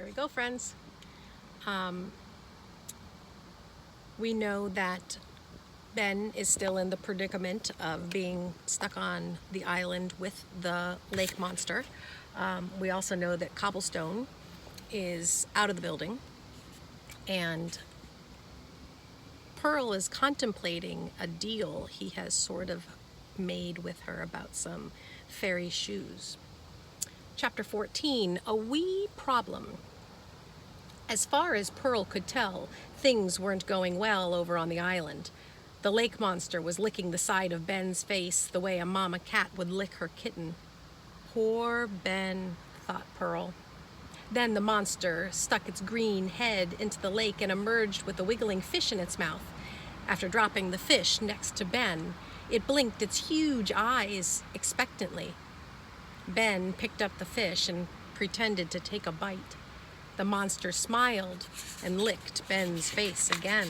Here we go, friends. We know that Ben is still in the predicament of being stuck on the island with the lake monster. We also know that Cobblestone is out of the building, and Pearl is contemplating a deal he has sort of made with her about some fairy shoes. Chapter 14, A Wee Problem. As far as Pearl could tell, things weren't going well over on the island. The lake monster was licking the side of Ben's face the way a mama cat would lick her kitten. Poor Ben, thought Pearl. Then the monster stuck its green head into the lake and emerged with a wiggling fish in its mouth. After dropping the fish next to Ben, it blinked its huge eyes expectantly. Ben picked up the fish and pretended to take a bite. The monster smiled and licked Ben's face again.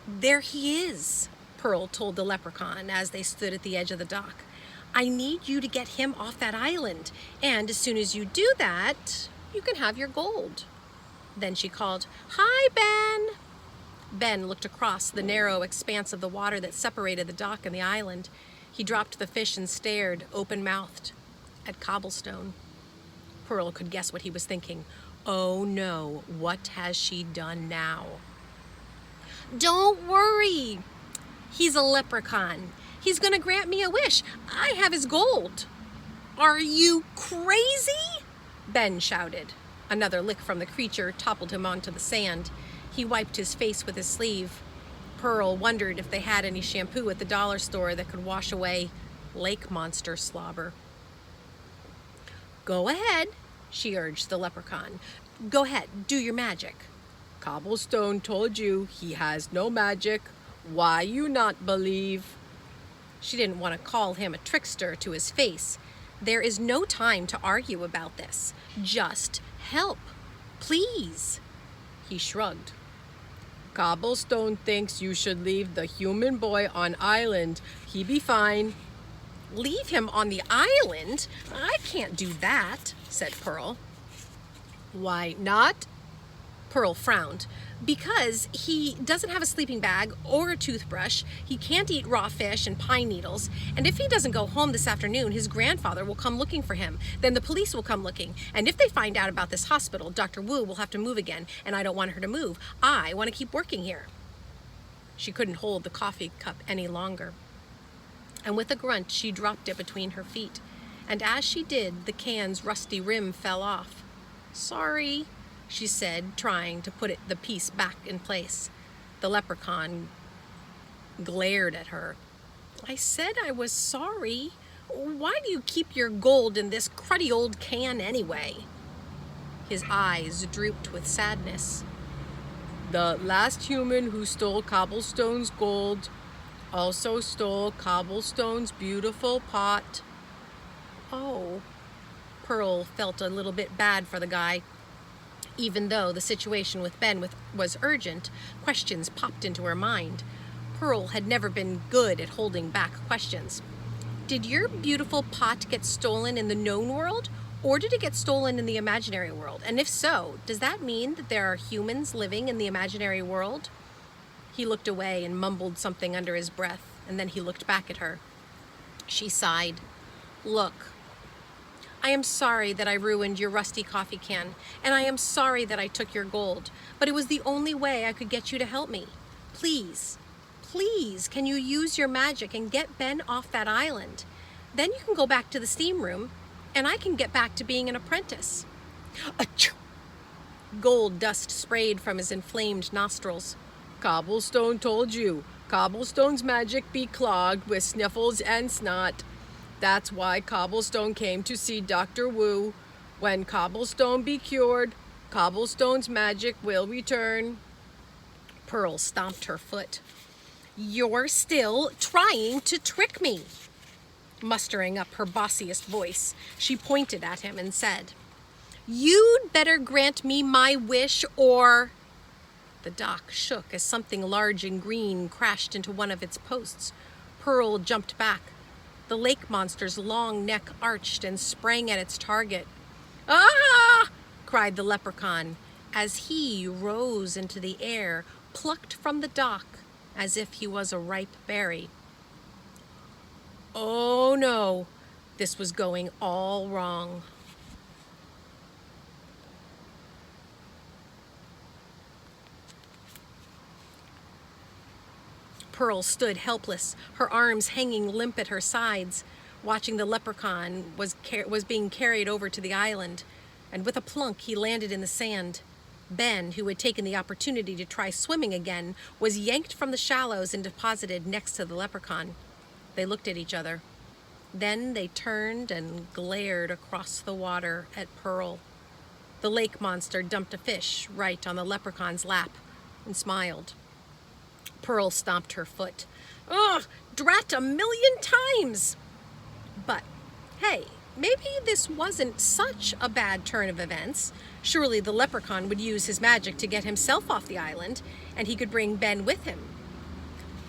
There he is, Pearl told the leprechaun as they stood at the edge of the dock. I need you to get him off that island, and as soon as you do that, you can have your gold. Then she called, Hi, Ben! Ben looked across the narrow expanse of the water that separated the dock and the island. He dropped the fish and stared, open-mouthed, at Cobblestone. Pearl could guess what he was thinking. Oh no, what has she done now? Don't worry. He's a leprechaun. He's gonna grant me a wish. I have his gold. Are you crazy? Ben shouted. Another lick from the creature toppled him onto the sand. He wiped his face with his sleeve. Pearl wondered if they had any shampoo at the dollar store that could wash away lake monster slobber. Go ahead, she urged the leprechaun. Go ahead, do your magic. Cobblestone told you he has no magic. Why you not believe? She didn't want to call him a trickster to his face. There is no time to argue about this. Just help, please. He shrugged. Cobblestone thinks you should leave the human boy on island. He be fine. Leave him on the island? I can't do that, said Pearl. Why not? Pearl frowned. Because he doesn't have a sleeping bag or a toothbrush, he can't eat raw fish and pine needles, and if he doesn't go home this afternoon, his grandfather will come looking for him. Then the police will come looking, and if they find out about this hospital, Dr. Wu will have to move again, and I don't want her to move. I want to keep working here. She couldn't hold the coffee cup any longer, and with a grunt, she dropped it between her feet, and as she did, the can's rusty rim fell off. Sorry, she said, trying to put the piece back in place. The leprechaun glared at her. I said I was sorry. Why do you keep your gold in this cruddy old can anyway? His eyes drooped with sadness. The last human who stole Cobblestone's gold also stole Cobblestone's beautiful pot. Oh, Pearl felt a little bit bad for the guy. Even though the situation with Ben was urgent, questions popped into her mind. Pearl had never been good at holding back questions. Did your beautiful pot get stolen in the known world, or did it get stolen in the imaginary world? And if so, does that mean that there are humans living in the imaginary world? He looked away and mumbled something under his breath, and then he looked back at her. She sighed. Look, I am sorry that I ruined your rusty coffee can, and I am sorry that I took your gold, but it was the only way I could get you to help me. Please, please, can you use your magic and get Ben off that island? Then you can go back to the steam room, and I can get back to being an apprentice. Achoo! Gold dust sprayed from his inflamed nostrils. Cobblestone told you, Cobblestone's magic be clogged with sniffles and snot. That's why Cobblestone came to see Dr. Wu. When Cobblestone be cured, Cobblestone's magic will return. Pearl stomped her foot. You're still trying to trick me. Mustering up her bossiest voice, she pointed at him and said, You'd better grant me my wish or... The dock shook as something large and green crashed into one of its posts. Pearl jumped back. The lake monster's long neck arched and sprang at its target. "Ah!" cried the leprechaun as he rose into the air, plucked from the dock as if he was a ripe berry. Oh no, this was going all wrong. Pearl stood helpless, her arms hanging limp at her sides, watching the leprechaun was being carried over to the island, and with a plunk he landed in the sand. Ben, who had taken the opportunity to try swimming again, was yanked from the shallows and deposited next to the leprechaun. They looked at each other. Then they turned and glared across the water at Pearl. The lake monster dumped a fish right on the leprechaun's lap and smiled. Pearl stomped her foot. "Ugh, drat a million times!" But, hey, maybe this wasn't such a bad turn of events. Surely the leprechaun would use his magic to get himself off the island, and he could bring Ben with him.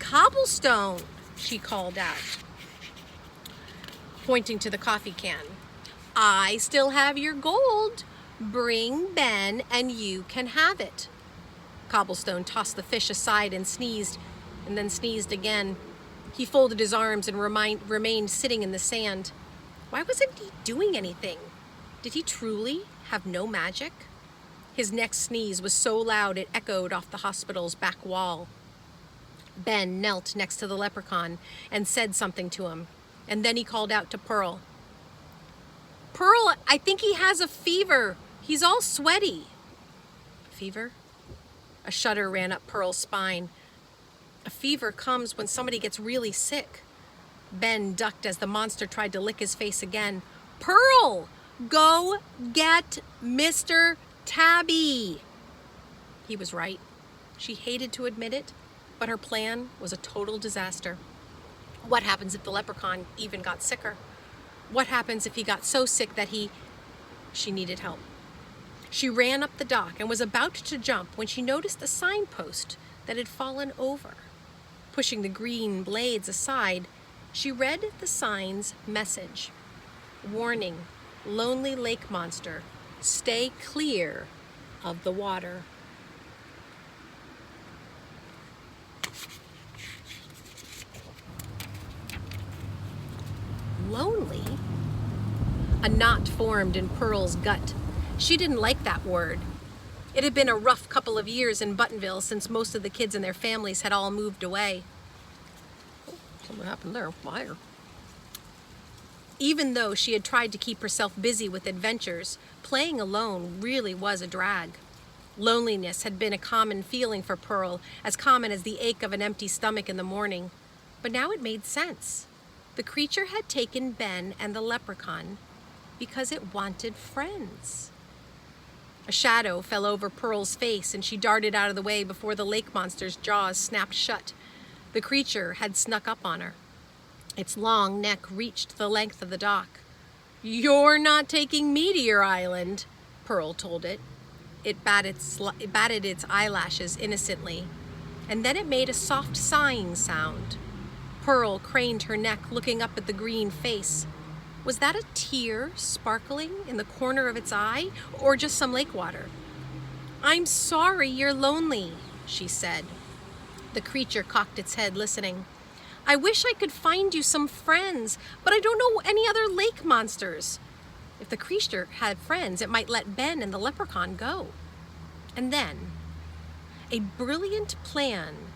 "Cobblestone," she called out, pointing to the coffee can. "I still have your gold. Bring Ben and you can have it." Cobblestone tossed the fish aside and then sneezed again. He folded his arms and remained sitting in the sand. Why wasn't he doing anything? Did he truly have no magic? His next sneeze was so loud it echoed off the hospital's back wall. Ben knelt next to the leprechaun and said something to him, and then he called out to Pearl. "Pearl, I think he has a fever. He's all sweaty." Fever? A shudder ran up Pearl's spine. A fever comes when somebody gets really sick. Ben ducked as the monster tried to lick his face again. "Pearl, go get Mr. Tabby." He was right. She hated to admit it, but her plan was a total disaster. What happens if the leprechaun even got sicker? What happens if he got so sick that she needed help? She ran up the dock and was about to jump when she noticed a signpost that had fallen over. Pushing the green blades aside, she read the sign's message. "Warning, lonely lake monster, stay clear of the water." Lonely? A knot formed in Pearl's gut. She didn't like that word. It had been a rough couple of years in Buttonville since most of the kids and their families had all moved away. Something happened there. Fire. Even though she had tried to keep herself busy with adventures, playing alone really was a drag. Loneliness had been a common feeling for Pearl, as common as the ache of an empty stomach in the morning. But now it made sense. The creature had taken Ben and the leprechaun because it wanted friends. A shadow fell over Pearl's face and she darted out of the way before the lake monster's jaws snapped shut. The creature had snuck up on her. Its long neck reached the length of the dock. "You're not taking me to your island," Pearl told it. It batted its eyelashes innocently, and then it made a soft sighing sound. Pearl craned her neck, looking up at the green face. Was that a tear sparkling in the corner of its eye, or just some lake water? "I'm sorry you're lonely," she said. The creature cocked its head, listening. "I wish I could find you some friends, but I don't know any other lake monsters." If the creature had friends, it might let Ben and the leprechaun go. And then, a brilliant plan,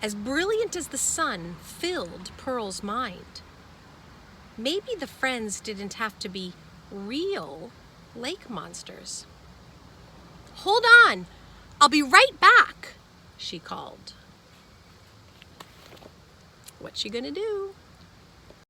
as brilliant as the sun, filled Pearl's mind. Maybe the friends didn't have to be real lake monsters. "Hold on, I'll be right back," she called. What's she gonna do?